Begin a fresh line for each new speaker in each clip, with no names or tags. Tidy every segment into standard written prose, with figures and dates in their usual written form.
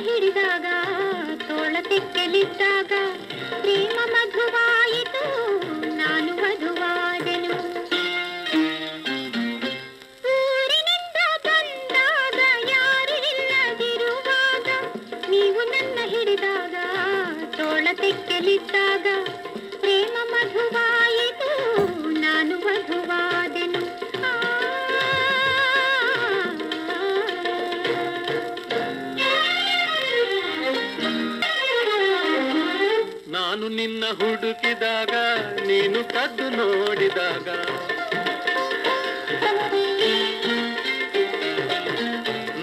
ಹಿಡಿದಾಗ ತೋಳ ತೆಕ್ಕೆಲಿದ್ದಾಗ ಪ್ರೇಮ ಮಧುವಾಯಿತು ನಾನು ವಧುವಾದೆನು. ಊರಿನಿಂದ ಬಂದಾಗ ಯಾರು ಇಲ್ಲದಿರುವಾಗ ನೀವು ನನ್ನ ಹಿಡಿದಾಗ ತೋಳ ತೆಕ್ಕೆಲಿದ್ದಾಗ ಪ್ರೇಮ ಮಧುವಾಯಿತು ನಾನು ವಧುವಾದೆನು.
ನಾನು ನಿನ್ನ ಹುಡುಕಿದಾಗ ನೀನು ಕದ್ದು ನೋಡಿದಾಗ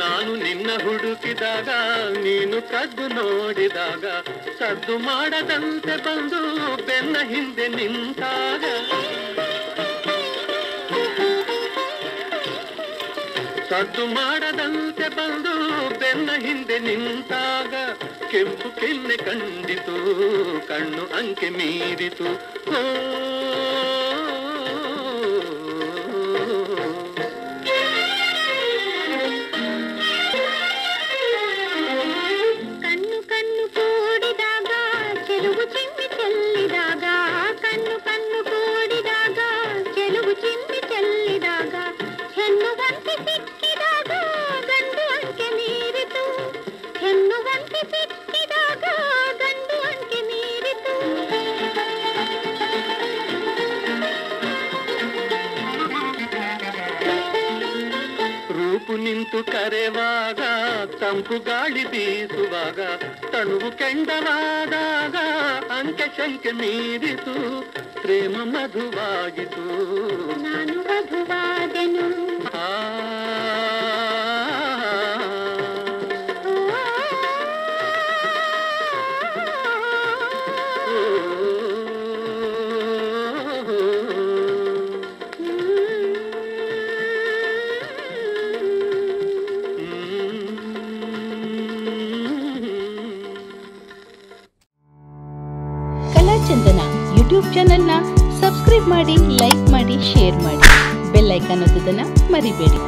ನಾನು ನಿನ್ನ ಹುಡುಕಿದಾಗ ನೀನು ಕದ್ದು ನೋಡಿದಾಗ ಸದ್ದು ಮಾಡದಂತೆ ಬಂದು ಬೆನ್ನ ಹಿಂದೆ ನಿಂತಾಗ ಸದ್ದು ಮಾಡದಂತೆ ಬಂದು ಬೆನ್ನ ಹಿಂದೆ ನಿಂತಾಗ ಕೆಂಪು ಕೆನ್ನೆ ಕಂಡಿತು ಕಣ್ಣು ಅಂಕೆ ಮೀರಿತು.
ಕಣ್ಣು ಕಣ್ಣು ಕೂಡಿದಾಗ ಚೆಲುವು ಚಿಮ್ಮಿ ಚೆಲ್ಲಿದಾಗ ಕಣ್ಣು ಕಣ್ಣು ಕೂಡಿದಾಗ ಚೆಲುವು ಚಿಮ್ಮಿ ಚೆಲ್ಲಿದಾಗ ಹೆಣ್ಣುವಂತೆ ಸಿಕ್ಕಿದಾಗ ಗಂಡು ಅಂಕೆ ಮೀರಿತು. ಹೆಣ್ಣುವಂತೆ ಸಿಕ್ಕಿದಾಗ ಗಂಡು ಅಂಕೆ ಮೀರಿತು.
ರೂಪು ನಿಂತು ಕರೆವಾಗ ತಂಪು ಗಾಳಿ ಬೀಸುವಾಗ ತನುವು ಕೆಂಡವಾದಾಗ ಅಂಕೆ ಶಂಕೆ ಮೀರಿತು ಪ್ರೇಮ ಮಧುವಾಗಿತು
ನಾನು ವಧುವಾದೆನು.
ಕಲಾಚಂದನ ಯೂಟ್ಯೂಬ್ ಚಾನೆಲ್ನ ಸಬ್ಸ್ಕ್ರೈಬ್ ಮಾಡಿ, ಲೈಕ್ ಮಾಡಿ, ಶೇರ್ ಮಾಡಿ. ಬೆಲ್ ಐಕಾನ್ ಒತ್ತೋದನ್ನ ಮರಿಬೇಡಿ.